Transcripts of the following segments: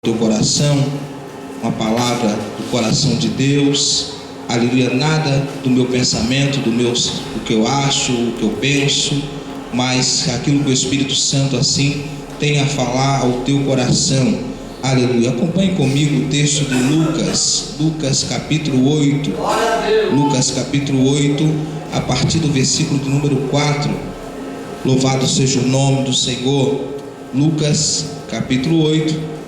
teu coração, uma palavra do coração de Deus, aleluia, nada do meu pensamento, o que eu acho, o que eu penso, mas aquilo que o Espírito Santo assim tem a falar ao teu coração, aleluia. Acompanhe comigo o texto de Lucas capítulo 8, Lucas capítulo 8, a partir do versículo de número 4, louvado seja o nome do Senhor. Lucas capítulo 8,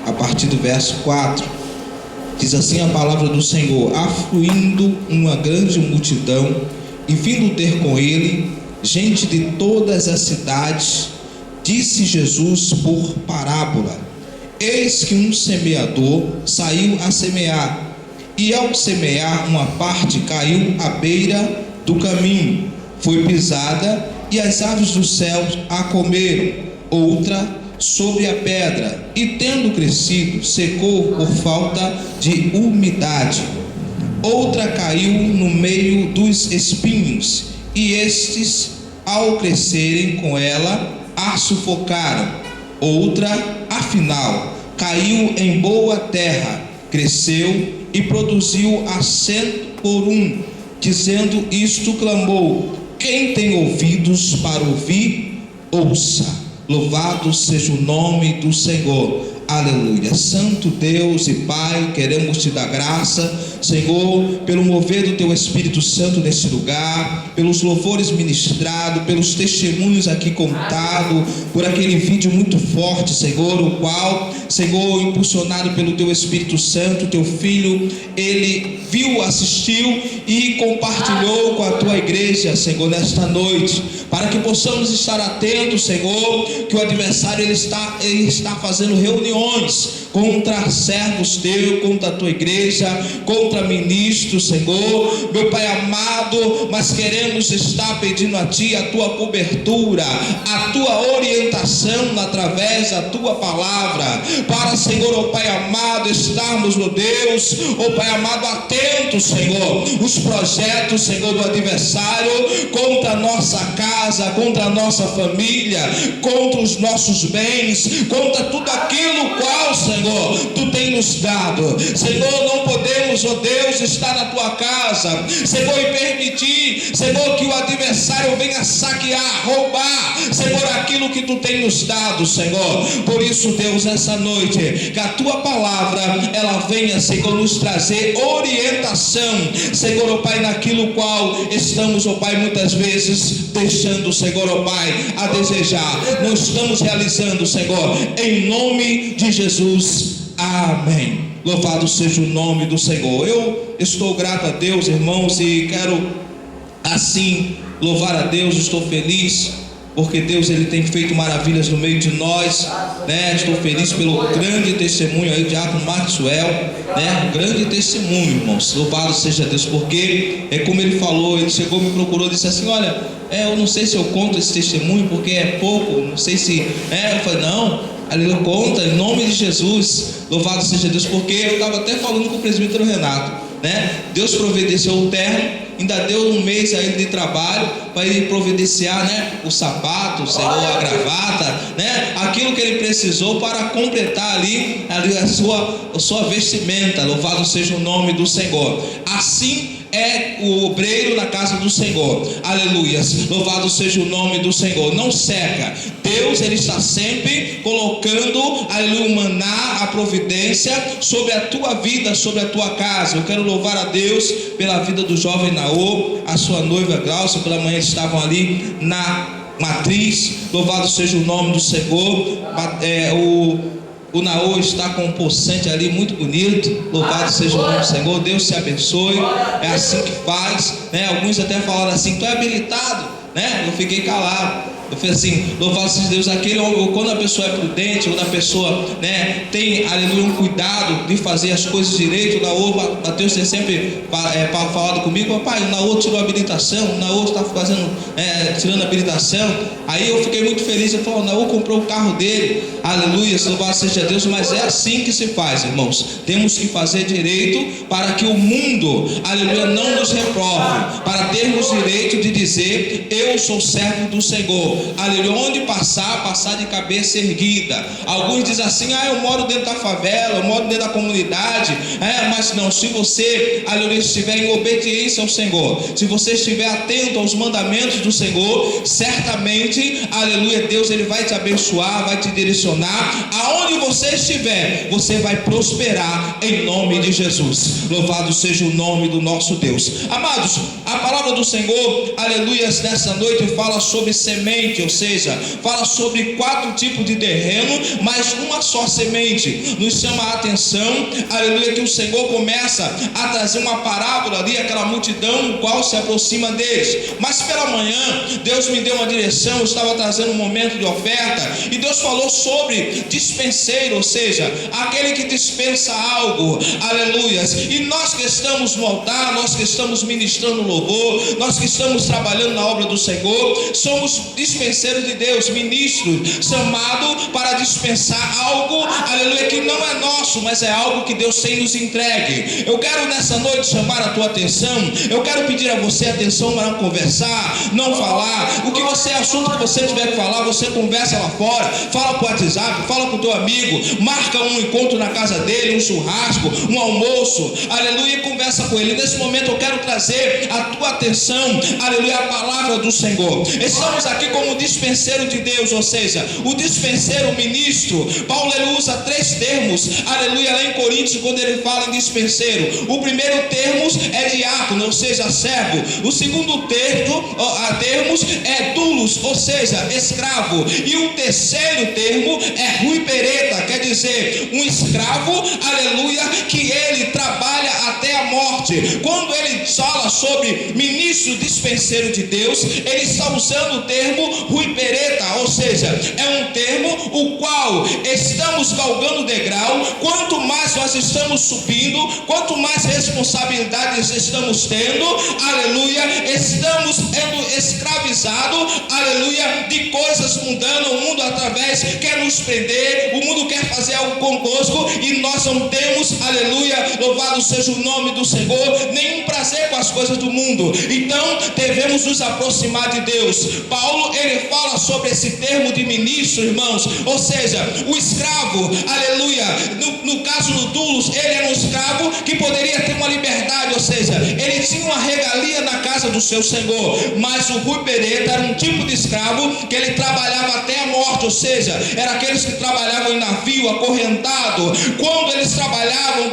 a partir do verso 4, diz assim a palavra do Senhor: afluindo uma grande multidão e vindo ter com ele gente de todas as cidades, disse Jesus por parábola: eis que um semeador saiu a semear, e ao semear uma parte caiu à beira do caminho, foi pisada, e as aves do céu a comeram. Outra sobre a pedra, e tendo crescido, secou por falta de umidade. Outra caiu no meio dos espinhos, e estes, ao crescerem com ela, a sufocaram. Outra, afinal, caiu em boa terra, cresceu e produziu a 100 por 1. Dizendo isto, clamou: quem tem ouvidos para ouvir, ouça. Louvado seja o nome do Senhor, aleluia. Santo Deus e Pai, queremos te dar graça, Senhor, pelo mover do teu Espírito Santo nesse lugar, pelos louvores ministrados, pelos testemunhos aqui contados, por aquele vídeo muito forte, Senhor, o qual, Senhor, impulsionado pelo teu Espírito Santo, teu filho, ele viu, assistiu e compartilhou com a tua igreja, Senhor, nesta noite, para que possamos estar atentos, Senhor, que o adversário ele está fazendo reuniões contra servos teus, contra a tua igreja, contra ministros, Senhor, meu Pai amado, mas queremos estar pedindo a ti a tua cobertura, a tua orientação através da tua palavra, para, Senhor, ó Pai amado, estarmos, ó Deus, ó Pai amado, atentos, Senhor, os projetos, Senhor, do adversário contra a nossa casa, contra a nossa família, contra os nossos bens, contra tudo aquilo qual, Senhor, tu tem nos dado. Senhor, não podemos, ó Deus, estar na tua casa, Senhor, e permitir, Senhor, que o adversário venha saquear, roubar, Senhor, aquilo que tu tem nos dado, Senhor. Por isso, Deus, nessa noite, que a tua palavra, ela venha, Senhor, nos trazer orientação, Senhor, ó Pai, naquilo qual estamos, ó Pai, muitas vezes deixando, Senhor, ó Pai, a desejar, não estamos realizando, Senhor, em nome de Jesus, amém. Louvado seja o nome do Senhor. Eu estou grato a Deus, irmãos, e quero assim louvar a Deus. Estou feliz porque Deus ele tem feito maravilhas no meio de nós, né? Estou feliz pelo grande testemunho aí do diácono Maxwell, né? Um grande testemunho, irmãos. Louvado seja Deus, porque é como ele falou, ele chegou, me procurou, disse assim: olha, eu não sei se eu conto esse testemunho porque é pouco, não sei se eu falei: não, aleluia, conta em nome de Jesus. Louvado seja Deus, porque eu estava até falando com o presbítero Renato, né? Deus providenciou o terno, ainda deu um mês a ele de trabalho para ele providenciar, né, o sapato, Senhor, a gravata, né, aquilo que ele precisou para completar ali a sua vestimenta. Louvado seja o nome do Senhor. Assim é o obreiro na casa do Senhor, aleluia. Louvado seja o nome do Senhor. Não seca. Deus ele está sempre colocando, aleluia, o maná, a providência sobre a tua vida, sobre a tua casa. Eu quero louvar a Deus pela vida do jovem Naô, a sua noiva Glaucia. Pela manhã eles estavam ali na matriz. Louvado seja o nome do Senhor. O Naô está com um poçante ali muito bonito. Louvado seja o nome do Senhor. Deus te abençoe. É assim que faz, né? Alguns até falaram assim: tu é habilitado, né? Eu fiquei calado. Eu falei assim: louvado seja Deus. Quando a pessoa é prudente, quando a pessoa, né, tem, aleluia, um cuidado de fazer as coisas direito. O Naô, Mateus tem sempre falado comigo: papai, o Naô tirou a habilitação, o Naô está tirando a habilitação. Aí eu fiquei muito feliz. Eu falei: o Naô comprou o carro dele, aleluia, louvado seja Deus. Mas é assim que se faz, irmãos. Temos que fazer direito para que o mundo, aleluia, não nos reprove, para termos direito de dizer: eu sou servo do Senhor. Senhor, aleluia, onde passar de cabeça erguida. Alguns dizem assim: eu moro dentro da favela, eu moro dentro da comunidade. Mas não, se você, aleluia, estiver em obediência ao Senhor, se você estiver atento aos mandamentos do Senhor, certamente, aleluia, Deus ele vai te abençoar, vai te direcionar. Aonde você estiver, você vai prosperar em nome de Jesus. Louvado seja o nome do nosso Deus. Amados, a palavra do Senhor, aleluia, nessa noite fala sobre semente, ou seja, fala sobre 4 tipos de terreno, mas uma só semente. Nos chama a atenção, aleluia, que o Senhor começa a trazer uma parábola ali, aquela multidão no qual se aproxima deles. Mas pela manhã, Deus me deu uma direção, eu estava trazendo um momento de oferta, e Deus falou sobre dispenseiro, ou seja, aquele que dispensa algo, aleluia. E nós que estamos no altar, nós que estamos ministrando louvor, nós que estamos trabalhando na obra do Senhor, somos dispenseiros de Deus, ministros, chamados para dispensar algo, aleluia, que não é nosso, mas é algo que Deus tem nos entregue. Eu quero nessa noite chamar a tua atenção, eu quero pedir a você atenção para não conversar, não falar. O que você, assunto que você tiver que falar, você conversa lá fora, fala por WhatsApp, fala com o teu amigo, marca um encontro na casa dele, um churrasco, um almoço, aleluia, e conversa com ele. Nesse momento eu quero trazer a tua atenção, aleluia, a palavra do Senhor. Estamos aqui como dispenseiro de Deus, ou seja, o dispenseiro, o ministro. Paulo ele usa 3 termos, aleluia, lá em Coríntios, quando ele fala em dispenseiro. O primeiro termo é diácono, ou seja, servo. O segundo termos é doulos, ou seja, escravo. E o terceiro termo é ruipereta, quer dizer, um escravo, aleluia, que ele trabalha até a morte. Quando ele fala sobre ministro dispenseiro de Deus, ele está usando o termo ruipereta, ou seja, é um termo o qual estamos galgando o degrau. Quanto mais nós estamos subindo, quanto mais responsabilidades estamos tendo, aleluia, estamos sendo escravizados, aleluia, de coisas mundanas. O mundo através quer nos prender, o mundo quer fazer algo conosco, e nós não temos, aleluia, louvado seja o nome do Senhor, nenhum prazer com as coisas do mundo. Então devemos nos aproximar de Deus. Paulo ele fala sobre esse termo de ministro, irmãos, ou seja, o escravo, aleluia, no caso do doulos, ele era um escravo que poderia ter uma liberdade, ou seja, ele tinha uma regalia na casa do seu senhor. Mas o ruipereta era um tipo de escravo que ele trabalhava até a morte, ou seja, era aqueles que trabalhavam em navio, acorrentado. Quando eles trabalhavam,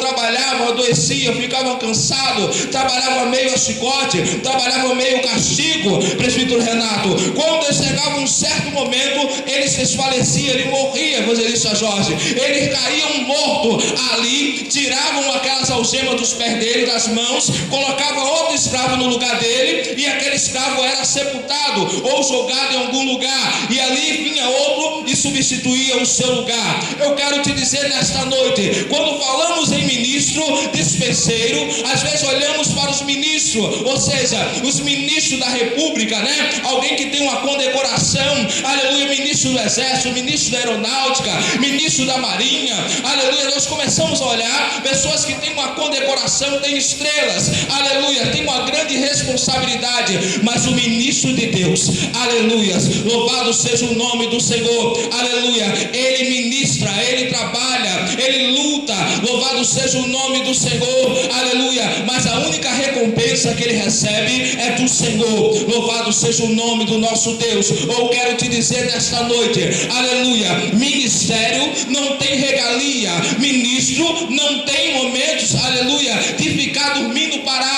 adoeciam, ficavam cansados, trabalhavam meio a chicote, trabalhavam meio castigo, presbítero Renato. Quando chegava um certo momento, eles desfaleciam, ele morria, evangelista Jorge, eles caíam mortos ali, tiravam aquelas algemas dos pés dele, das mãos, colocavam outro escravo no lugar dele, e aquele escravo era sepultado ou jogado em algum lugar, e ali vinha outro e substituía o seu lugar. Eu quero te dizer nesta noite, quando falamos em ministro dispenseiro, às vezes olhamos para os ministros, ou seja, os ministros da república, né? Alguém que tem uma condecoração, aleluia, ministro do exército, ministro da aeronáutica, ministro da marinha, aleluia. Nós começamos a olhar pessoas que têm uma condecoração, têm estrelas, aleluia, têm uma grande responsabilidade. Mas o ministro de Deus, aleluia, louvado seja o nome do Senhor, aleluia, ele ministra, ele trabalha, ele luta, louvado seja o nome do Senhor, aleluia. Mas a única recompensa que ele recebe é do Senhor, louvado seja o nome do nosso Deus. Eu quero te dizer nesta noite, aleluia, ministério não tem regalia, ministro não tem momentos, aleluia, de ficar dormindo parado.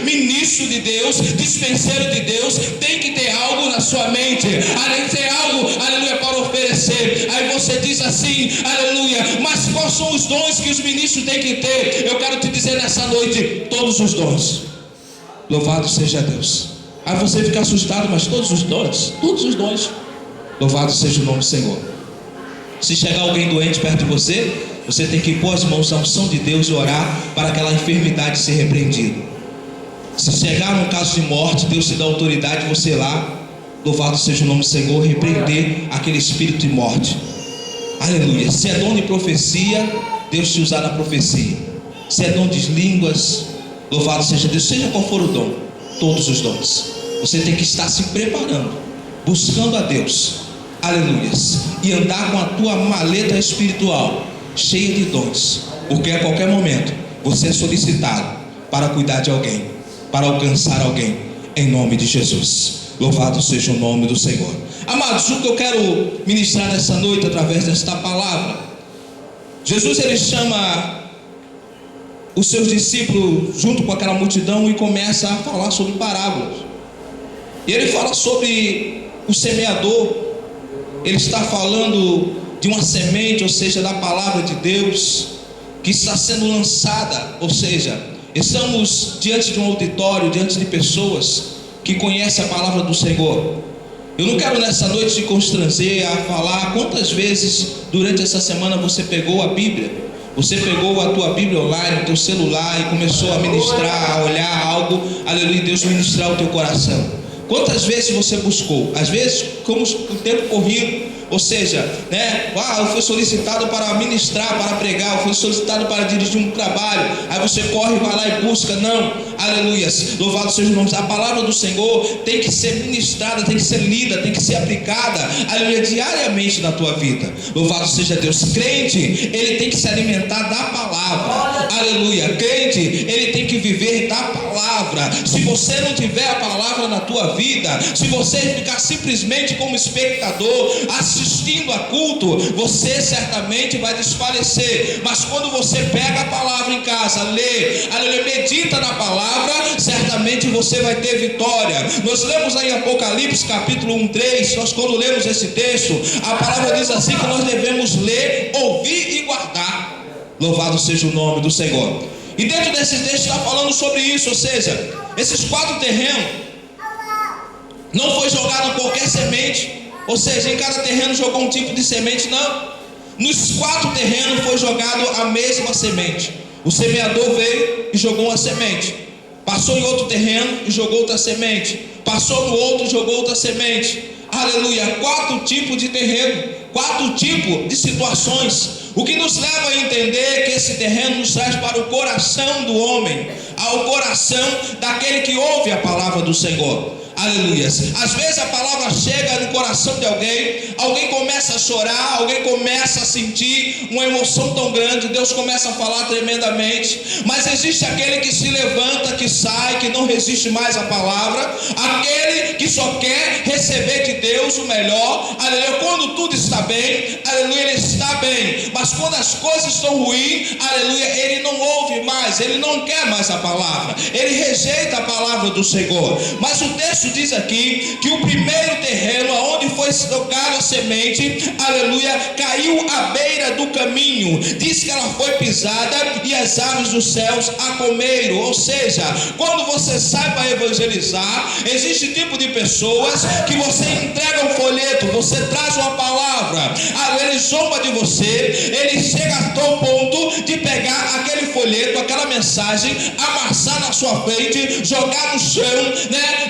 Ministro de Deus, dispenseiro de Deus, tem que ter algo na sua mente, além de ter algo, aleluia, para oferecer. Aí você diz assim, aleluia, mas quais são os dons que os ministros têm que ter? Eu quero te dizer nessa noite, todos os dons. Louvado seja Deus. Aí você fica assustado, mas todos os dons, louvado seja o nome do Senhor. Se chegar alguém doente perto de você, você tem que pôr as mãos na unção de Deus e orar para aquela enfermidade ser repreendida. Se chegar num caso de morte, Deus te dá autoridade, você ir lá, louvado seja o nome do Senhor, repreender aquele espírito de morte. Aleluia. Se é dom de profecia, Deus te usar na profecia. Se é dom de línguas, louvado seja Deus, seja qual for o dom, todos os dons. Você tem que estar se preparando buscando a Deus, aleluias, e andar com a tua maleta espiritual cheia de dons, porque a qualquer momento você é solicitado para cuidar de alguém, para alcançar alguém, em nome de Jesus. Louvado seja o nome do Senhor. Amados, o que eu quero ministrar nessa noite através desta palavra, Jesus ele chama os seus discípulos junto com aquela multidão e começa a falar sobre parábolas. E ele fala sobre o semeador. Ele está falando de uma semente, ou seja, da palavra de Deus, que está sendo lançada. Ou seja, estamos diante de um auditório, diante de pessoas que conhecem a palavra do Senhor. Eu não quero nessa noite te constranger a falar quantas vezes durante essa semana você pegou a Bíblia, você pegou a tua Bíblia online, o teu celular e começou a ministrar, a olhar algo, aleluia, Deus ministrar o teu coração. Quantas vezes você buscou? Às vezes, como o tempo corrido, ou seja, eu fui solicitado para ministrar, para pregar, eu fui solicitado para dirigir um trabalho, aí você corre, vai lá e busca. Não, aleluias, louvado seja o nome. A palavra do Senhor tem que ser ministrada, tem que ser lida, tem que ser aplicada, aleluia, diariamente na tua vida. Louvado seja Deus. Crente, ele tem que se alimentar da palavra, aleluia. Crente, ele tem que viver da palavra. Se você não tiver a palavra na tua vida, se você ficar simplesmente como espectador, assistindo a culto, você certamente vai desfalecer. Mas quando você pega a palavra em casa, lê, aleluia, medita na palavra, certamente você vai ter vitória. Nós lemos aí em Apocalipse capítulo 1:3, nós quando lemos esse texto, a palavra diz assim que nós devemos ler, ouvir e guardar. Louvado seja o nome do Senhor. E dentro desse texto está falando sobre isso, ou seja, esses 4 terrenos não foi jogado qualquer semente. Ou seja, em cada terreno jogou um tipo de semente, não. Nos 4 terrenos foi jogado a mesma semente. O semeador veio e jogou uma semente. Passou em outro terreno e jogou outra semente. Passou no outro e jogou outra semente. Aleluia, 4 tipos de terreno, 4 tipos de situações. O que nos leva a entender que esse terreno nos traz para o coração do homem, ao coração daquele que ouve a palavra do Senhor. Aleluias. Às vezes a palavra chega no coração de alguém começa a chorar, alguém começa a sentir uma emoção tão grande, Deus começa a falar tremendamente, mas existe aquele que se levanta, que sai, que não resiste mais à palavra, aquele que só quer receber de Deus o melhor, aleluia. Quando tudo está bem, aleluia, ele está bem, mas quando as coisas estão ruins, aleluia, ele não ouve mais, ele não quer mais a palavra, ele rejeita a palavra do Senhor. Mas o texto diz aqui que o primeiro terreno aonde foi tocada a semente, aleluia, caiu à beira do caminho. Diz que ela foi pisada e as aves dos céus a comeram. Ou seja, quando você sai para evangelizar, existe tipo de pessoas que você entrega um folheto, você traz uma palavra, ele zomba de você, ele chega a tal ponto de pegar aquele folheto, aquela mensagem, amassar na sua frente, jogar no chão,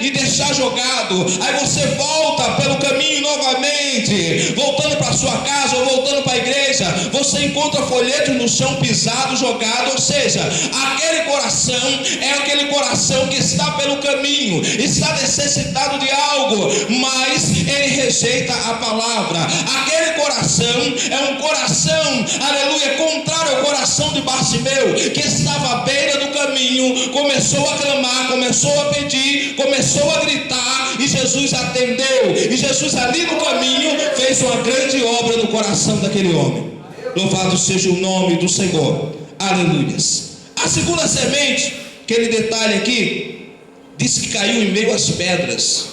e deixar jogado. Aí você volta pelo caminho novamente, voltando para sua casa ou voltando para a igreja, você encontra folhetos no chão pisado, jogado. Ou seja, aquele coração é aquele coração que está pelo caminho, está necessitado de algo, mas ele rejeita a palavra. Aquele coração é um coração, aleluia, contrário ao coração de Bartimeu, que estava à beira do caminho, começou a clamar, começou a pedir, começou a gritar, e Jesus atendeu. E Jesus ali no caminho fez uma grande obra no coração daquele homem. Louvado seja o nome do Senhor. Aleluias. A segunda semente, aquele detalhe aqui, diz que caiu em meio às pedras.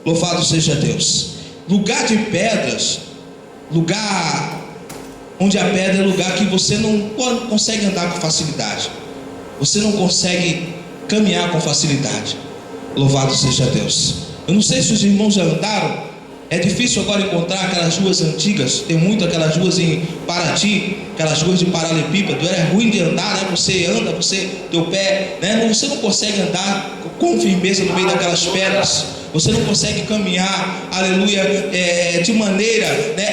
Louvado seja Deus. Lugar de pedras, lugar onde a pedra é lugar que você não consegue andar com facilidade, você não consegue caminhar com facilidade. Louvado seja Deus. Eu não sei se os irmãos já andaram. É difícil agora encontrar aquelas ruas antigas. Tem muito aquelas ruas em Paraty, aquelas ruas de paralelepípedo. É ruim de andar, Você anda, teu pé, você não consegue andar com firmeza no meio daquelas pedras. Você não consegue caminhar, aleluia, de maneira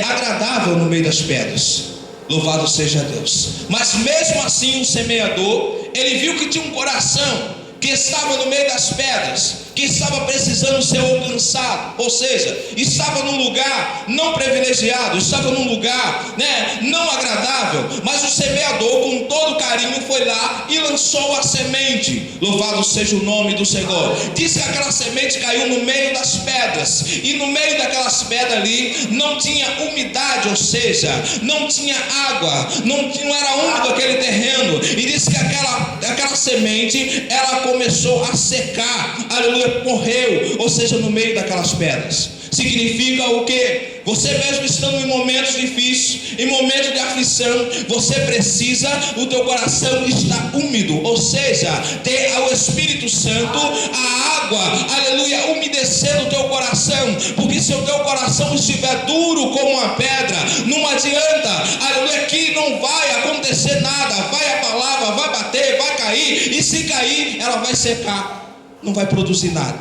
agradável no meio das pedras. Louvado seja Deus. Mas mesmo assim o semeador, ele viu que tinha um coração que estava no meio das pedras, que estava precisando ser alcançado, ou seja, estava num lugar não privilegiado, estava num lugar, não agradável, mas o semeador com todo carinho foi lá e lançou a semente. Louvado seja o nome do Senhor. Diz que aquela semente caiu no meio das pedras, e no meio daquelas pedras ali não tinha umidade, ou seja, não tinha água, não era úmido aquele terreno, e diz que aquela semente, ela começou a secar, aleluia, morreu, ou seja, no meio daquelas pedras. Significa o que? Você mesmo estando em momentos difíceis, em momentos de aflição, você precisa, o teu coração está úmido, ou seja, ter o Espírito Santo, a água, aleluia, umedecendo o teu coração, porque se o teu coração estiver duro como uma pedra, não adianta, aleluia, que não vai acontecer nada, vai a palavra, vai bater, vai cair, e se cair, ela vai secar, não vai produzir nada.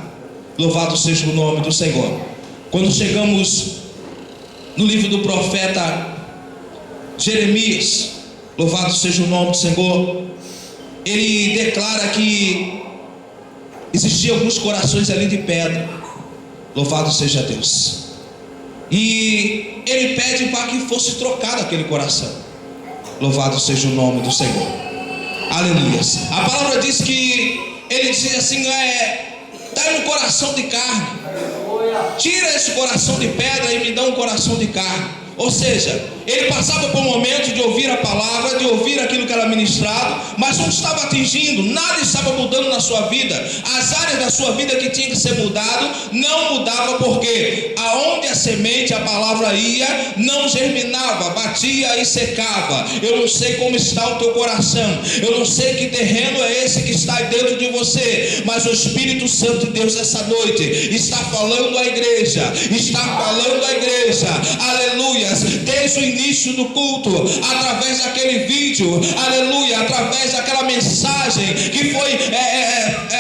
Louvado seja o nome do Senhor. Quando chegamos no livro do profeta Jeremias, louvado seja o nome do Senhor, ele declara que existiam alguns corações ali de pedra, louvado seja Deus, e ele pede para que fosse trocado aquele coração, louvado seja o nome do Senhor, aleluia. A palavra diz que ele diz assim, dá-me um coração de carne, tira esse coração de pedra e me dá um coração de carne. Ou seja, ele passava por um momento de ouvir a palavra, de ouvir aquilo que era ministrado, mas não estava atingindo, nada estava mudando na sua vida. As áreas da sua vida que tinha que ser mudado, não mudava, porque aonde a semente, a palavra ia, não germinava, batia e secava. Eu não sei como está o teu coração, eu não sei que terreno é esse que está dentro de você, mas o Espírito Santo de Deus essa noite está falando à igreja, aleluia, desde o início do culto, através daquele vídeo, aleluia, através daquela mensagem que foi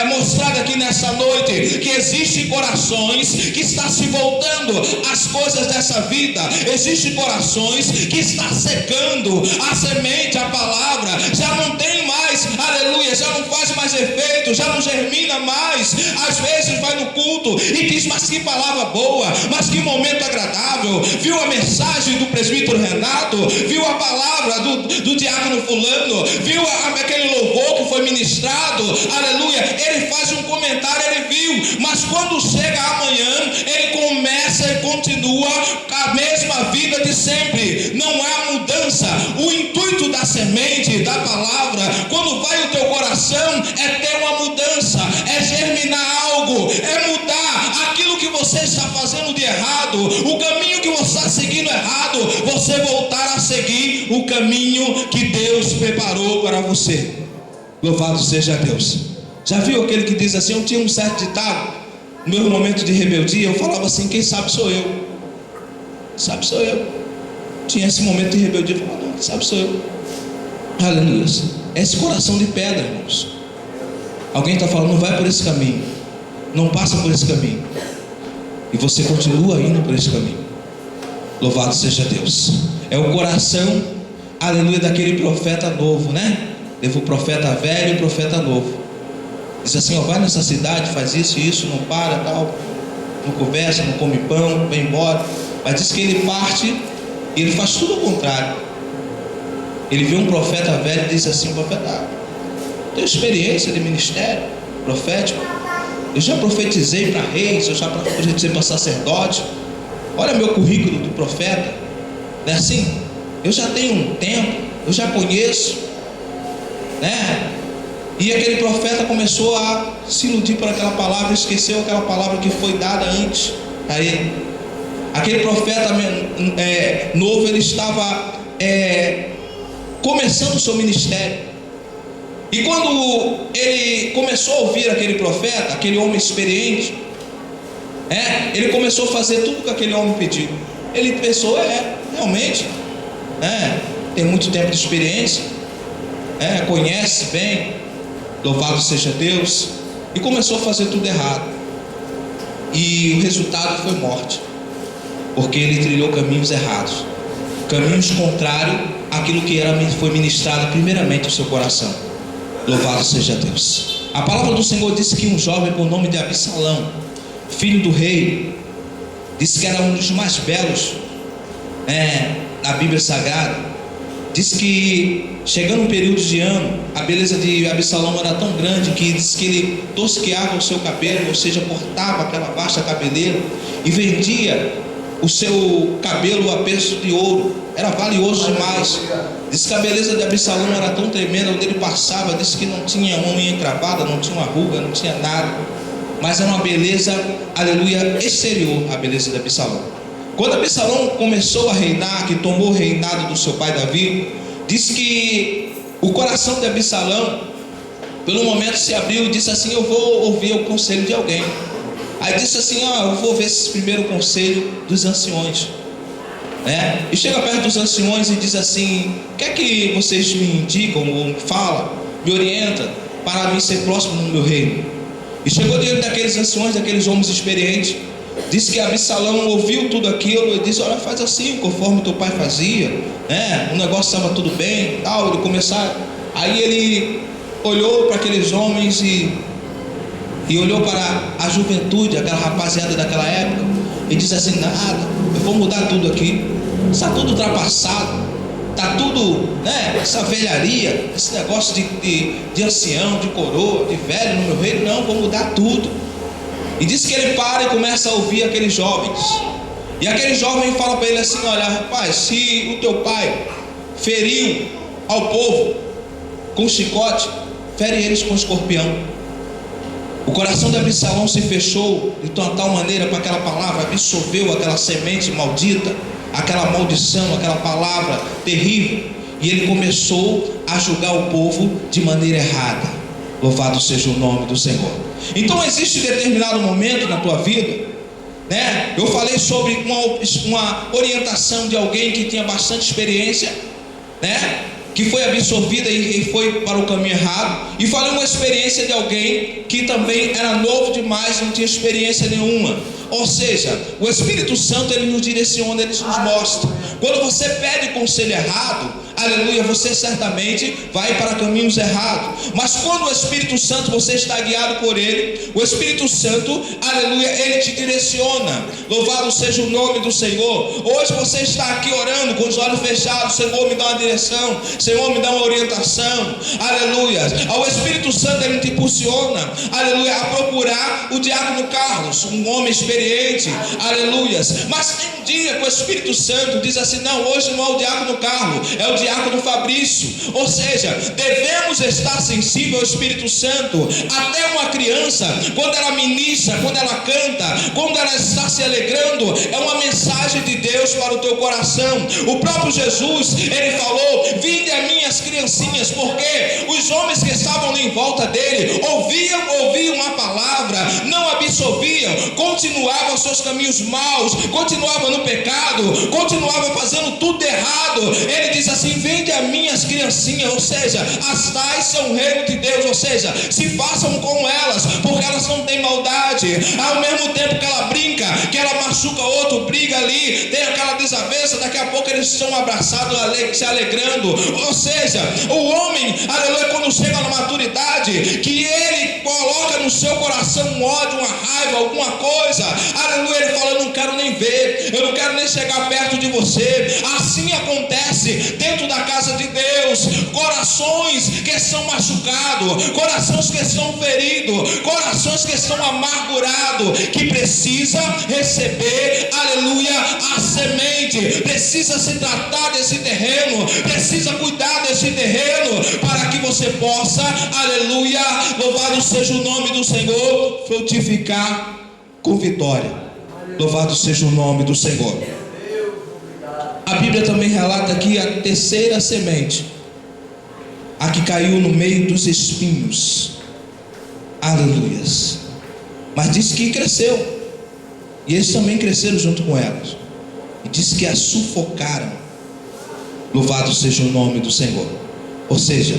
mostrada aqui nessa noite, que existem corações que estão se voltando às coisas dessa vida, existem corações que estão secando, a semente, a palavra, já não tem mais, aleluia, já não faz mais efeito, já não germina mais. Às vezes vai no culto e diz, mas que palavra boa, mas que momento agradável, viu a mensagem do presbítero Renato, viu a palavra do diácono fulano, viu aquele louvor que foi ministrado, aleluia, ele faz um comentário, ele viu, mas quando chega amanhã, ele começa e continua a mesma vida de sempre, não há mudança. O intuito da semente, da palavra, quando vai o teu coração, é ter uma mudança, é germinar algo, é mudar aquilo que você está fazendo de errado, o caminho que você está seguindo errado, você voltar a seguir o caminho que Deus preparou para você. Louvado seja Deus. Já viu aquele que diz assim, eu tinha um certo ditado, no meu momento de rebeldia, eu falava assim, quem sabe sou eu, sabe sou eu. Tinha esse momento de rebeldia, eu falava, não, quem sabe sou eu. Aleluia. Esse coração de pedra, irmãos. Alguém está falando, não vai por esse caminho, não passa por esse caminho, e você continua indo por esse caminho. Louvado seja Deus. É o coração, aleluia, daquele profeta novo, Teve o profeta velho e o profeta novo. Diz assim, vai nessa cidade, faz isso e isso, não para, tal, não conversa, não come pão, vai embora. Mas diz que ele parte e ele faz tudo ao contrário. Ele vê um profeta velho e diz assim, profeta, tenho experiência de ministério profético, eu já profetizei para reis, eu já profetizei para sacerdote, olha meu currículo do profeta, não é assim? Eu já tenho um tempo, eu já conheço, E aquele profeta começou a se iludir por aquela palavra, esqueceu aquela palavra que foi dada antes a ele. Aquele profeta novo, ele estava começando o seu ministério. E quando ele começou a ouvir aquele profeta, aquele homem experiente, ele começou a fazer tudo que aquele homem pediu. Ele pensou, realmente, tem muito tempo de experiência, conhece bem, louvado seja Deus, e começou a fazer tudo errado. E o resultado foi morte, porque ele trilhou caminhos errados, caminhos contrários àquilo que foi ministrado primeiramente ao seu coração. Louvado seja Deus. A palavra do Senhor disse que um jovem por nome de Absalão, filho do rei, disse que era um dos mais belos na Bíblia Sagrada. Diz que chegando um período de ano, a beleza de Absalão era tão grande que diz que ele tosqueava o seu cabelo, ou seja, cortava aquela vasta cabeleira e vendia o seu cabelo a preço de ouro. Era valioso demais. Diz que a beleza de Absalão era tão tremenda, onde ele passava, disse que não tinha uma unha encravada, não tinha uma ruga, não tinha nada, mas era uma beleza, aleluia, exterior, a beleza de Absalão. Quando Absalão começou a reinar, que tomou o reinado do seu pai Davi, diz que o coração de Absalão, pelo momento, se abriu e disse assim: eu vou ouvir o conselho de alguém. Aí disse assim: eu vou ver esse primeiro conselho dos anciões. E chega perto dos anciões e diz assim: o que é que vocês me indicam, ou me falam, me orientam para mim ser próximo no meu reino? E chegou diante daqueles anciões, daqueles homens experientes. Diz que Absalão ouviu tudo aquilo e disse: olha, faz assim, conforme teu pai fazia, o negócio estava tudo bem, tal. Ele começar, aí ele olhou para aqueles homens e olhou para a juventude, aquela rapaziada daquela época, e disse assim: nada, eu vou mudar tudo aqui, está tudo ultrapassado, está tudo, essa velharia, esse negócio de ancião, de coroa, de velho no meu reino, não, vou mudar tudo. E diz que ele para e começa a ouvir aqueles jovens. E aquele jovem fala para ele assim: olha, rapaz, se o teu pai feriu ao povo com chicote, fere eles com escorpião. O coração de Absalão se fechou de tal maneira para aquela palavra, absorveu aquela semente maldita, aquela maldição, aquela palavra terrível, e ele começou a julgar o povo de maneira errada. Louvado seja o nome do Senhor. Então existe determinado momento na tua vida, eu falei sobre uma orientação de alguém que tinha bastante experiência, que foi absorvida e foi para o caminho errado. E falei uma experiência de alguém que também era novo demais, não tinha experiência nenhuma. Ou seja, o Espírito Santo, ele nos direciona, ele nos mostra. Quando você pede conselho errado, aleluia, você certamente vai para caminhos errados. Mas quando o Espírito Santo, você está guiado por ele, o Espírito Santo, aleluia, ele te direciona. Louvado seja o nome do Senhor. Hoje você está aqui orando com os olhos fechados: Senhor, me dá uma direção, Senhor, me dá uma orientação, aleluia. O Espírito Santo, ele te impulsiona, aleluia, a procurar o diácono Carlos, um homem experiente, aleluia. Mas tem um dia que o Espírito Santo diz assim: não, hoje não é o diácono Carlos, é o diácono Fabrício. Ou seja, devemos estar sensível ao Espírito Santo. Até uma criança, quando ela ministra, quando ela canta, quando ela está se alegrando, é uma mensagem de Deus para o teu coração. O próprio Jesus, ele falou: vinde a mim as criancinhas, porque os homens que estavam ali em volta dele ouviam a palavra, não absorviam, continuavam seus caminhos maus, continuavam no pecado, continuavam fazendo tudo errado. Ele diz assim: vende a mim as criancinhas, ou seja, as tais são o reino de Deus, ou seja, se façam com elas, porque elas não têm maldade. Ao mesmo tempo que ela brinca, que ela machuca outro, briga ali, tem aquela desavença, daqui a pouco eles estão abraçados, se alegrando. Ou seja, o homem, aleluia, quando chega na maturidade, que ele coloca no seu coração um ódio, uma raiva, alguma coisa, aleluia, ele fala: eu não quero nem ver, eu não quero nem chegar perto de você. Assim acontece dentro da casa de Deus. Corações que estão machucados, corações que estão feridos, corações que estão amargurados, que precisa receber, aleluia, a semente, precisa se tratar desse terreno, precisa cuidar desse terreno, para que você possa, aleluia, louvado seja o nome do Senhor, frutificar com vitória. Louvado seja o nome do Senhor. A Bíblia também relata aqui a terceira semente, a que caiu no meio dos espinhos. Aleluias. Mas diz que cresceu, e eles também cresceram junto com elas, e diz que a sufocaram. Louvado seja o nome do Senhor. Ou seja,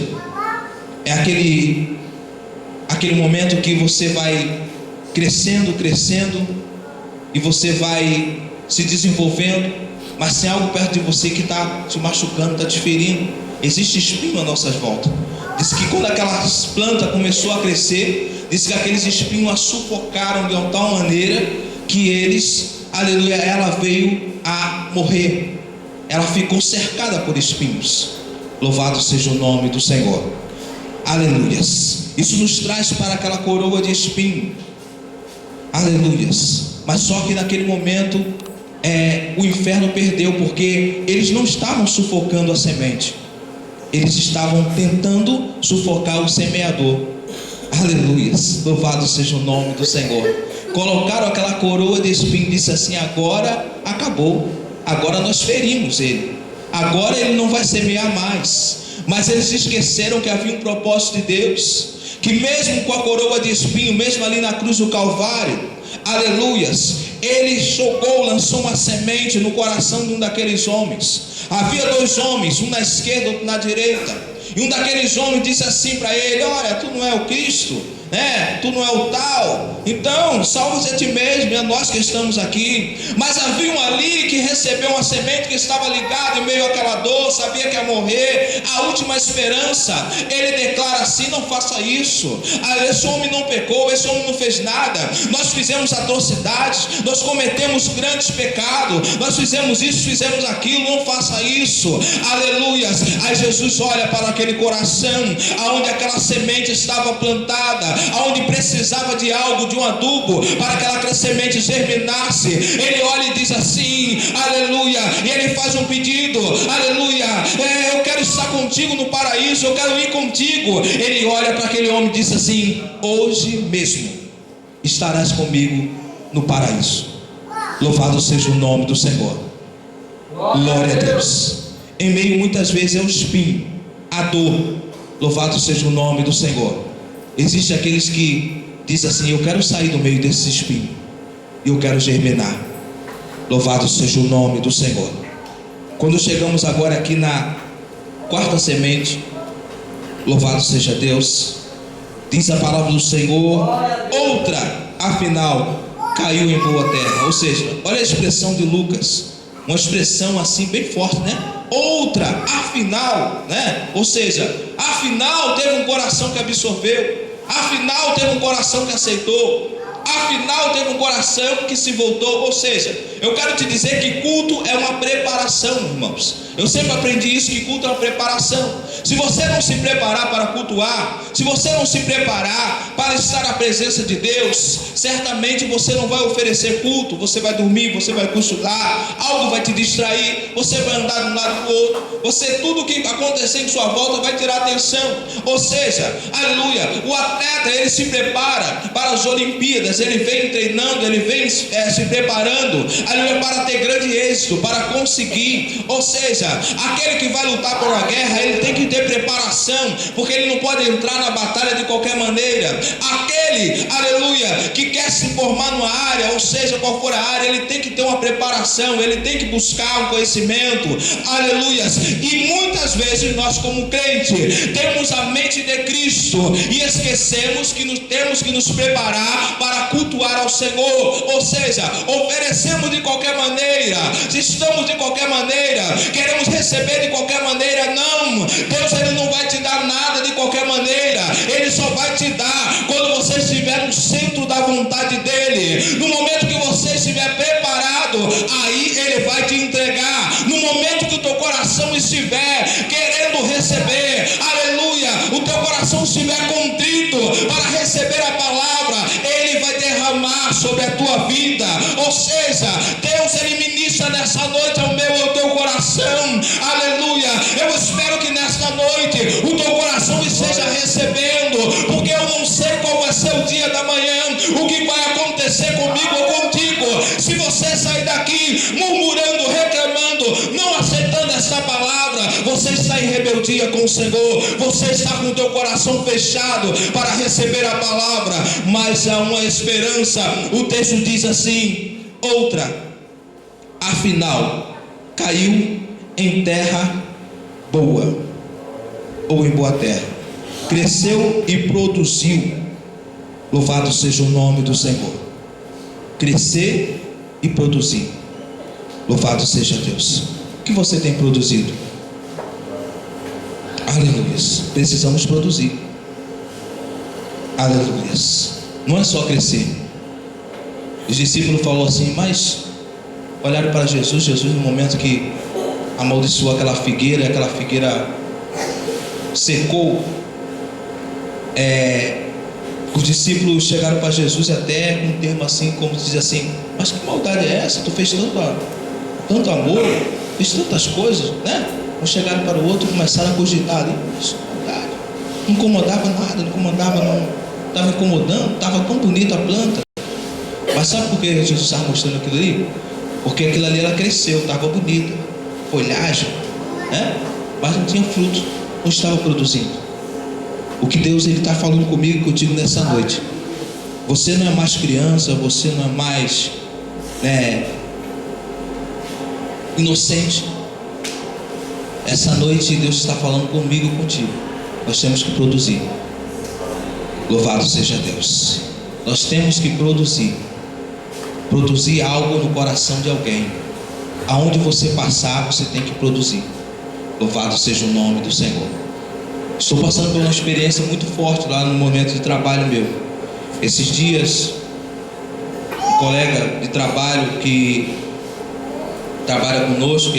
é aquele momento que você vai crescendo, e você vai se desenvolvendo, mas tem algo perto de você que está te machucando, está te ferindo. existe espinho à nossa volta. Diz que quando aquela planta começou a crescer, diz que aqueles espinhos a sufocaram de uma tal maneira que eles, aleluia, ela veio a morrer. Ela ficou cercada por espinhos. Louvado seja o nome do Senhor. Aleluias. Isso nos traz para aquela coroa de espinho. Aleluias. Mas só que naquele momento o inferno perdeu, porque eles não estavam sufocando a semente, eles estavam tentando sufocar o semeador. Aleluias. Louvado seja o nome do Senhor. Colocaram aquela coroa de espinho e disse assim: agora acabou, agora nós ferimos ele, agora ele não vai semear mais. Mas eles esqueceram que havia um propósito de Deus, que mesmo com a coroa de espinho, mesmo ali na cruz do Calvário, aleluias, ele lançou uma semente no coração de um daqueles homens. Havia dois homens, um na esquerda, outro na direita, e um daqueles homens disse assim para ele: olha, tu não é o Cristo, né? Tu não é o tal, então salva-se a ti mesmo, é nós que estamos aqui. Mas havia um ali que recebeu uma semente, que estava ligado em meio àquela dor, sabia que ia morrer, a última esperança. Ele declara assim: não faça isso, esse homem não pecou, esse homem não fez nada, nós fizemos atrocidades, nós cometemos grandes pecados, nós fizemos isso, fizemos aquilo, não faça isso. Aleluias. Aí Jesus olha para aquele coração, aonde aquela semente estava plantada, aonde precisava de algo, de um adubo, para que aquela semente germinasse. Ele olha e diz assim: aleluia, e ele faz um pedido: aleluia, eu quero estar contigo no paraíso, eu quero ir contigo. Ele olha para aquele homem e diz assim: hoje mesmo estarás comigo no paraíso. Louvado seja o nome do Senhor. Glória a Deus. Em meio muitas vezes é o espinho, a dor. Louvado seja o nome do Senhor. Existem aqueles que dizem assim: eu quero sair do meio desse espinho e eu quero germinar. Louvado seja o nome do Senhor. Quando chegamos agora aqui na quarta semente, louvado seja Deus, diz a palavra do Senhor: outra, afinal, caiu em boa terra. Ou seja, olha a expressão de Lucas, uma expressão assim bem forte, né? Outra, afinal, né? Ou seja, afinal teve um coração que absorveu, afinal teve um coração que aceitou, afinal teve um coração que se voltou. Ou seja, eu quero te dizer que culto é uma preparação, irmãos. Eu sempre aprendi isso, que culto é uma preparação. Se você não se preparar para cultuar, se você não se preparar para estar na presença de Deus, certamente você não vai oferecer culto. Você vai dormir, você vai cochilar, algo vai te distrair, você vai andar de um lado para o outro, tudo que acontecer em sua volta vai tirar atenção. Ou seja, aleluia, o atleta, ele se prepara para as Olimpíadas, ele vem treinando, ele vem se preparando, aleluia, para ter grande êxito, para conseguir. Ou seja, aquele que vai lutar por uma guerra, ele tem que ter preparação, porque ele não pode entrar na batalha de qualquer maneira. Aquele, aleluia, que quer se formar numa área, ou seja, qual for a área, ele tem que ter uma preparação, ele tem que buscar um conhecimento, aleluia. E muitas vezes nós, como crente, temos a mente de Cristo e esquecemos que temos que nos preparar para cultuar ao Senhor. Ou seja, oferecemos de qualquer maneira, estamos de qualquer maneira, queremos receber de qualquer maneira. Não, Deus, ele não vai te dar nada de qualquer maneira, ele só vai te dar quando você estiver no centro da vontade dele. No momento que você estiver preparado, aí ele vai te entregar. No momento que o teu coração estiver querendo receber, aleluia, o teu coração estiver contrito para receber a palavra, ele vai derramar sobre a tua vida. Ou seja, Deus, ele ministra nessa noite ao meu e ao teu coração, aleluia. Eu espero que nesta noite o teu coração esteja recebendo, porque eu não sei qual vai ser o dia da manhã, o que vai acontecer comigo ou contigo. Se você sair daqui murmurando, reclamando, não aceitando essa palavra, você está em rebeldia com o Senhor, você está com o teu coração fechado para receber a palavra. Mas há uma esperança. O texto diz assim: outra, afinal, caiu em terra boa, ou em boa terra, cresceu e produziu. Louvado seja o nome do Senhor. Crescer e produzir. Louvado seja Deus. O que você tem produzido? Aleluia. Precisamos produzir. Aleluia. Não é só crescer. Os discípulos falaram assim, mas olharam para Jesus. Jesus, no momento que amaldiçoou aquela figueira secou, os discípulos chegaram para Jesus até com um termo assim, como diz assim, mas que maldade é essa? Tu fez tanto amor, fez tantas coisas, né? Um chegaram para o outro e começaram a cogitar ali, isso é maldade. Não incomodava nada, não estava incomodando, estava tão bonita a planta. Mas sabe por que Jesus estava mostrando aquilo ali? Porque aquilo ali ela cresceu, estava bonita, folhagem, né? Mas não tinha fruto, não estava produzindo. O que Deus está falando comigo e contigo nessa noite, você não é mais criança, você não é mais inocente. Essa noite Deus está falando comigo e contigo. Nós temos que produzir. Louvado seja Deus. Nós temos que produzir algo no coração de alguém. Aonde você passar, você tem que produzir. Louvado seja o nome do Senhor. Estou passando por uma experiência muito forte lá no momento de trabalho meu. Esses dias, um colega de trabalho que trabalha conosco,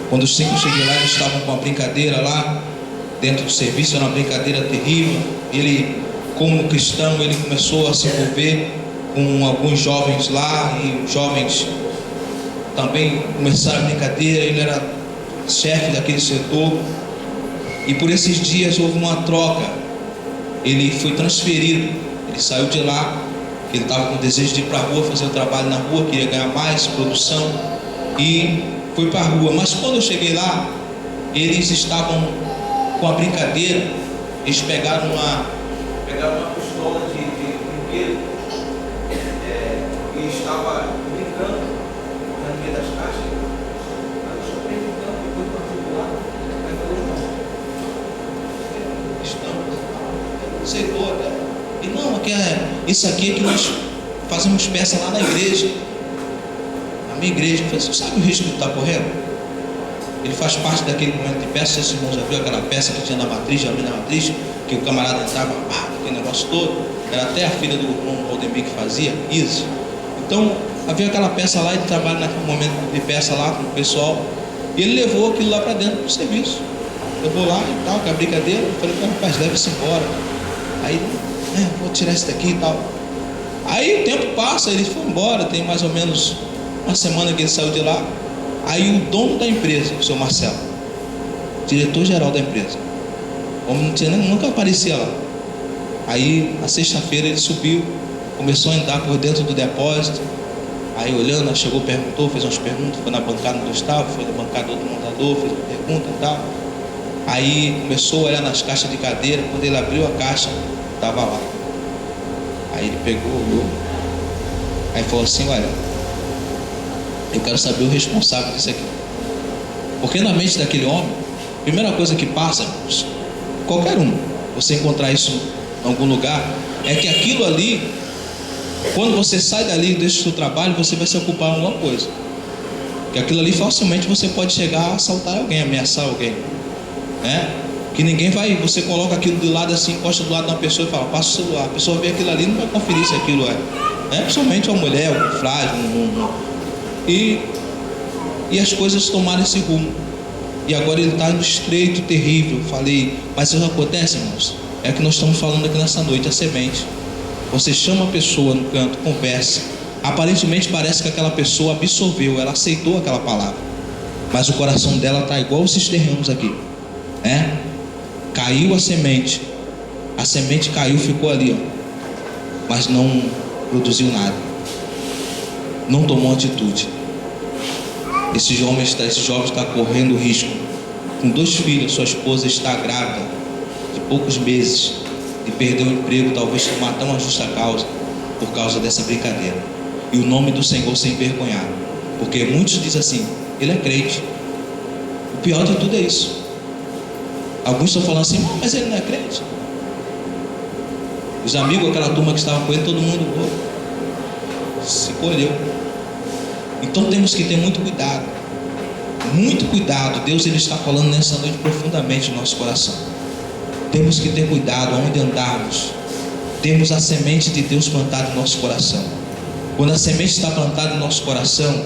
quando eu cheguei lá, eles estavam com uma brincadeira lá dentro do serviço, era uma brincadeira terrível. Ele, como cristão, ele começou a se envolver com alguns jovens lá, e os jovens também começaram a brincadeira. Ele era chefe daquele setor, e por esses dias houve uma troca. Ele foi transferido, ele saiu de lá, ele estava com desejo de ir para a rua, fazer o trabalho na rua, queria ganhar mais produção, e foi para a rua. Mas quando eu cheguei lá, eles estavam com a brincadeira. Eles pegaram uma pistola de brinquedo, e estava brincando no meio das caixas. Senhor, e não, isso aqui é que nós fazemos peça lá na igreja. A minha igreja. Eu falei, você sabe o risco que está correndo? Ele faz parte daquele momento de peça. Esse irmão já viu aquela peça que tinha na matriz, já viu na matriz, que o camarada entrava, aquele negócio todo. Era até a filha do irmão Valdemir que fazia isso. Então havia aquela peça lá, ele trabalha naquele momento de peça lá com o pessoal, e ele levou aquilo lá para dentro do serviço. Levou lá e tal, com a brincadeira. Eu falei, rapaz, leva-se embora. Aí, vou tirar isso daqui e tal. Aí o tempo passa, ele foi embora. Tem mais ou menos uma semana que ele saiu de lá. Aí o dono da empresa, o seu Marcelo, diretor-geral da empresa, como nunca aparecia lá. Aí na sexta-feira ele subiu, começou a andar por dentro do depósito. Aí olhando, chegou, perguntou, fez umas perguntas, foi na bancada do Gustavo, foi na bancada do montador, fez uma pergunta e tal. Aí começou a olhar nas caixas de cadeira. Quando ele abriu a caixa, estava lá. Aí ele pegou, olhou, aí falou assim, olha, eu quero saber o responsável disso aqui. Porque na mente daquele homem, a primeira coisa que passa, qualquer você encontrar isso em algum lugar, é que aquilo ali, quando você sai dali e deixa o seu trabalho, você vai se ocupar em alguma coisa. Que aquilo ali facilmente você pode chegar a assaltar alguém, ameaçar alguém, que ninguém vai, você coloca aquilo de lado assim, encosta do lado de uma pessoa e fala, passa o celular. A pessoa vê aquilo ali, não vai conferir se aquilo principalmente uma mulher, um frágil, e as coisas tomaram esse rumo. E agora ele está no estreito terrível. Falei, mas isso acontece, irmãos? É que nós estamos falando aqui nessa noite, a semente. Você chama a pessoa no canto, conversa. Aparentemente parece que aquela pessoa absorveu, ela aceitou aquela palavra, mas o coração dela está igual esses terrenos aqui, Caiu a semente caiu, ficou ali, mas não produziu nada, não tomou atitude. Esses jovens estão correndo risco, com 2 filhos, sua esposa está grávida de poucos meses, e perdeu o emprego, talvez tomar tão a justa causa, por causa dessa brincadeira, e o nome do Senhor ser envergonhado, porque muitos dizem assim, ele é crente. O pior de tudo é isso. Alguns estão falando assim, mas ele não é crente. Os amigos, aquela turma que estava com ele, todo mundo se colheu. Então temos que ter muito cuidado. muito cuidado. Deus ele está falando nessa noite profundamente no nosso coração. Temos que ter cuidado aonde andarmos. Temos a semente de Deus plantada no nosso coração. Quando a semente está plantada no nosso coração,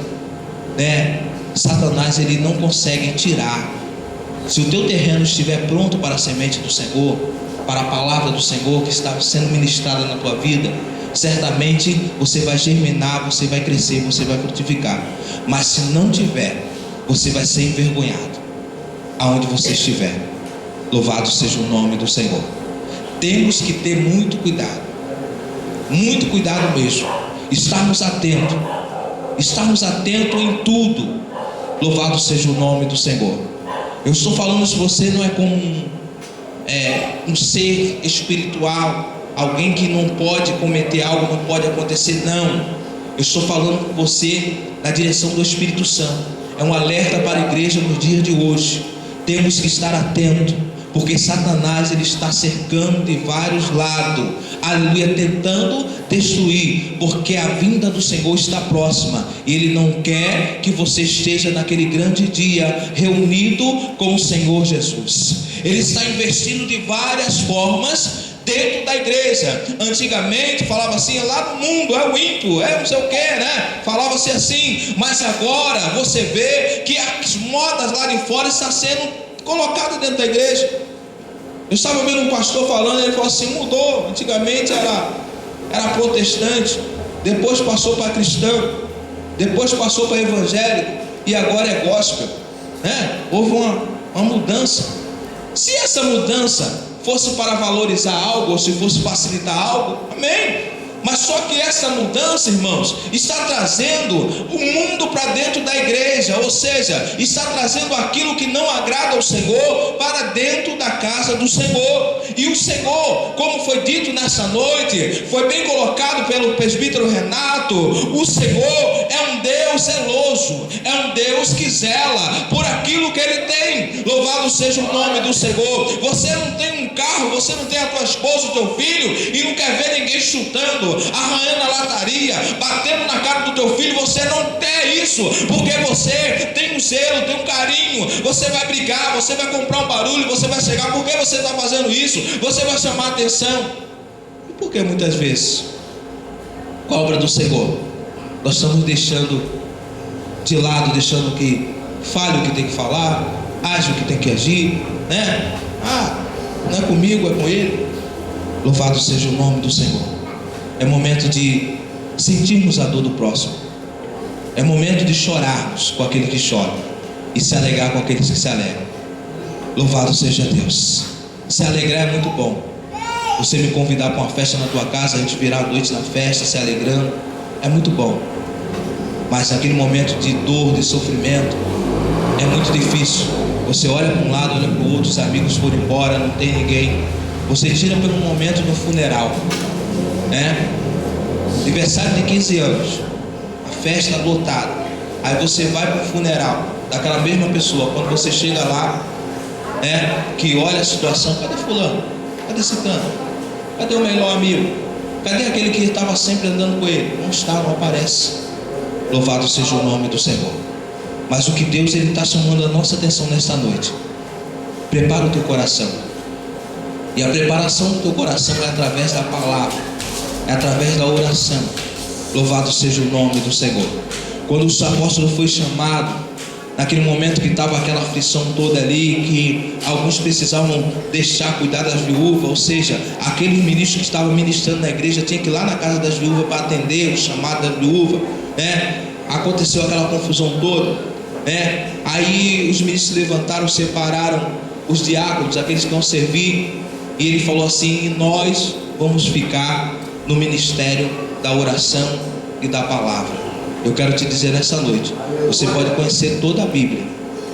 Satanás ele não consegue tirar. Se o teu terreno estiver pronto para a semente do Senhor, para a palavra do Senhor que está sendo ministrada na tua vida, certamente você vai germinar, você vai crescer, você vai frutificar. Mas se não tiver, você vai ser envergonhado aonde você estiver. Louvado seja o nome do Senhor. Temos que ter muito cuidado mesmo. Estarmos atentos em tudo. Louvado seja o nome do Senhor. Eu estou falando, se você não é como um ser espiritual, alguém que não pode cometer algo, não pode acontecer, não. Eu estou falando com você na direção do Espírito Santo. É um alerta para a igreja no dia de hoje. Temos que estar atentos, porque Satanás ele está cercando de vários lados, aleluia, tentando destruir, porque a vinda do Senhor está próxima, e Ele não quer que você esteja naquele grande dia reunido com o Senhor Jesus. Ele está investindo de várias formas dentro da igreja. Antigamente falava assim, lá no mundo é o ímpio, não sei o que, falava-se assim, mas agora você vê que as modas lá de fora estão sendo colocadas dentro da igreja. Eu estava vendo um pastor falando, ele falou assim, mudou. Antigamente era protestante, depois passou para cristão, depois passou para evangélico, e agora é gospel, Houve uma mudança. Se essa mudança fosse para valorizar algo, ou se fosse facilitar algo, amém. Mas só que essa mudança, irmãos, está trazendo o mundo para dentro da igreja, ou seja, está trazendo aquilo que não agrada ao Senhor para dentro da casa do Senhor. E o Senhor, como foi dito nessa noite, foi bem colocado pelo presbítero Renato, o Senhor é um Deus zeloso, é um Deus que zela por aquilo que Ele tem. Louvado seja o nome do Senhor. Você não tem um carro, você não tem a tua esposa, o teu filho, e não quer ver ninguém chutando, arranhando a lataria, batendo na cara do teu filho. Você não quer isso, porque você tem um zelo, tem um carinho. Você vai brigar, você vai comprar um barulho, você vai chegar, por que você está fazendo isso? Você vai chamar a atenção. E por que muitas vezes, com a obra do Senhor, nós estamos deixando de lado, deixando que fale o que tem que falar, age o que tem que agir, não é comigo, é com Ele. Louvado seja o nome do Senhor. É momento de sentirmos a dor do próximo. É momento de chorarmos com aquele que chora e se alegrar com aqueles que se alegram. Louvado seja Deus. Se alegrar é muito bom. Você me convidar para uma festa na tua casa, a gente virar a noite na festa, se alegrando, é muito bom. Mas naquele momento de dor, de sofrimento, é muito difícil. Você olha para um lado, olha para o outro, os amigos foram embora, não tem ninguém. Você tira pelo momento no funeral, aniversário de 15 anos, a festa lotada. Aí você vai para o funeral daquela mesma pessoa. Quando você chega lá, que olha a situação, cadê fulano? Cadê ciclano? Cadê o melhor amigo? Cadê aquele que estava sempre andando com ele? Não está, não aparece. Louvado seja o nome do Senhor. Mas o que Deus ele está chamando a nossa atenção nesta noite, prepara o teu coração. E a preparação do teu coração é através da palavra, é através da oração. Louvado seja o nome do Senhor. Quando o apóstolo foi chamado, naquele momento que estava aquela aflição toda ali, que alguns precisavam deixar cuidar das viúvas, ou seja, aqueles ministros que estavam ministrando na igreja tinham que ir lá na casa das viúvas para atender o chamado da viúva, Aconteceu aquela confusão toda, Aí os ministros levantaram, separaram os diáconos, aqueles que vão servir, e ele falou assim: nós vamos ficar no ministério da oração e da palavra. Eu quero te dizer nessa noite, você pode conhecer toda a Bíblia,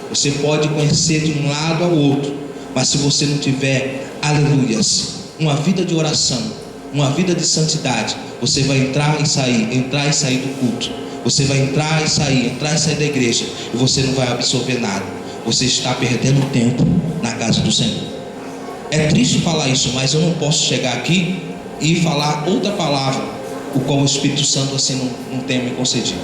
você pode conhecer de um lado ao outro, mas se você não tiver, aleluias, uma vida de oração, uma vida de santidade, você vai entrar e sair do culto, você vai entrar e sair da igreja, e você não vai absorver nada. Você está perdendo tempo na casa do Senhor. É triste falar isso, mas eu não posso chegar aqui e falar outra palavra, o qual o Espírito Santo assim não tem me concedido.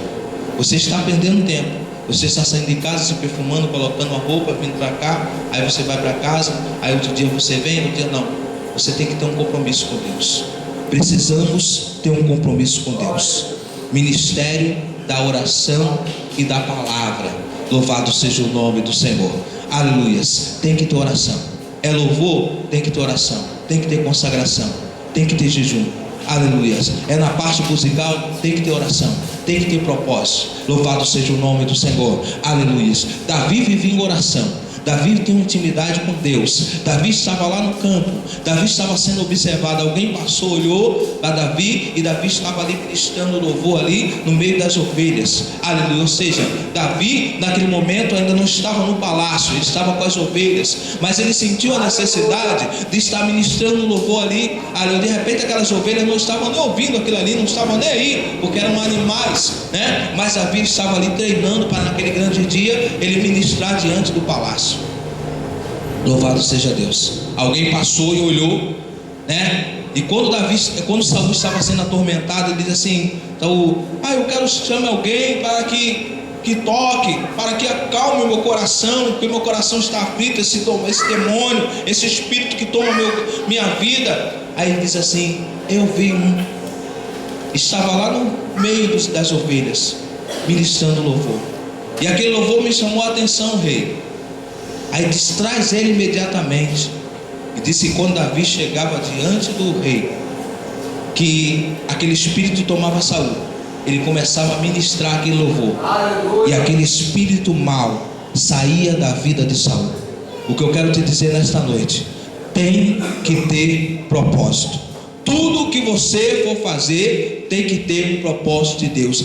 Você está perdendo tempo. Você está saindo de casa, se perfumando, colocando a roupa, vindo para cá, aí você vai para casa, aí outro dia você vem, outro dia não. Você tem que ter um compromisso com Deus. Precisamos ter um compromisso com Deus. Ministério da oração e da palavra. Louvado seja o nome do Senhor. Aleluias. Tem que ter oração. É louvor? Tem que ter oração. Tem que ter consagração. Tem que ter jejum. Aleluias. É na parte musical? Tem que ter oração. Tem que ter propósito. Louvado seja o nome do Senhor. Aleluias. Davi vivia em oração. Davi tem intimidade com Deus. Davi estava lá no campo. Davi estava sendo observado. Alguém passou, olhou para Davi, e Davi estava ali ministrando louvor ali no meio das ovelhas. Aleluia. Ou seja, Davi naquele momento ainda não estava no palácio, ele estava com as ovelhas, mas ele sentiu a necessidade de estar ministrando louvor ali. Aleluia. De repente aquelas ovelhas não estavam nem ouvindo aquilo ali, não estavam nem aí, porque eram animais, né? Mas Davi estava ali treinando para naquele grande dia ele ministrar diante do palácio. Louvado seja Deus. Alguém passou e olhou, né? E quando Saul estava sendo atormentado, ele diz assim: então, eu quero que chame alguém para que toque, para que acalme o meu coração, porque meu coração está aflito, esse demônio, esse espírito que toma minha vida. Aí ele diz assim: eu vi um, estava lá no meio das ovelhas, ministrando louvor, e aquele louvor me chamou a atenção, rei. Aí traz ele imediatamente. E disse que quando Davi chegava diante do rei, que aquele espírito tomava Saul, ele começava a ministrar aquele louvor. Aleluia. E aquele espírito mau saía da vida de Saul. O que eu quero te dizer nesta noite: tem que ter propósito. Tudo que você for fazer tem que ter um propósito de Deus.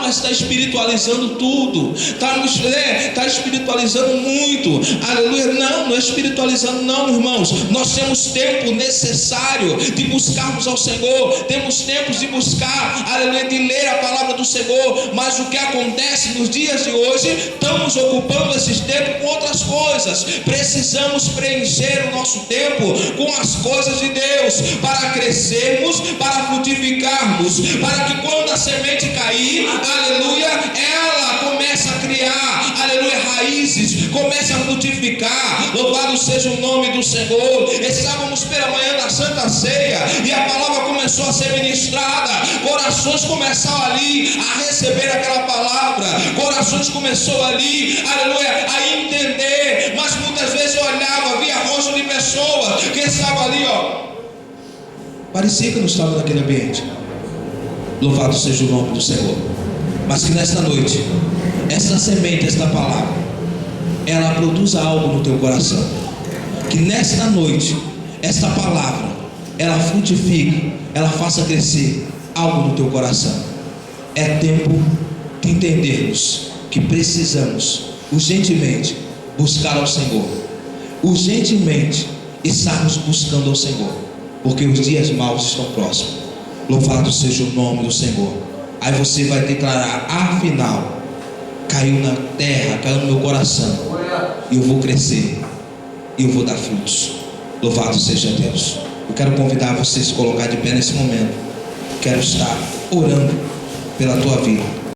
Mas está espiritualizando tudo, está espiritualizando muito. Aleluia. Não é espiritualizando não, irmãos. Nós temos tempo necessário de buscarmos ao Senhor. Temos tempos de buscar, aleluia, de ler a palavra do Senhor. Mas o que acontece nos dias de hoje, estamos ocupando esses tempos com outras coisas. Precisamos preencher o nosso tempo com as coisas de Deus, para crescermos, para frutificarmos, para que quando a semente cair, aleluia, ela começa a criar, aleluia, raízes, começa a frutificar. Louvado seja o nome do Senhor. Estávamos pela manhã da Santa Ceia e a palavra começou a ser ministrada. Corações começaram ali a receber aquela palavra. Corações começaram ali, aleluia, a entender. Mas muitas vezes eu olhava, via rosto de pessoas que estavam ali, parecia que não estava naquele ambiente. Louvado seja o nome do Senhor. Mas que nesta noite, esta semente, esta palavra, ela produza algo no teu coração. Que nesta noite, esta palavra, ela frutifique, ela faça crescer algo no teu coração. É tempo de entendermos que precisamos urgentemente buscar ao Senhor. Urgentemente estarmos buscando ao Senhor, porque os dias maus estão próximos. Louvado seja o nome do Senhor. Aí você vai declarar: afinal, caiu na terra, caiu no meu coração, e eu vou crescer, e eu vou dar frutos. Louvado seja Deus. Eu quero convidar você a se colocar de pé nesse momento. Quero estar orando pela tua vida.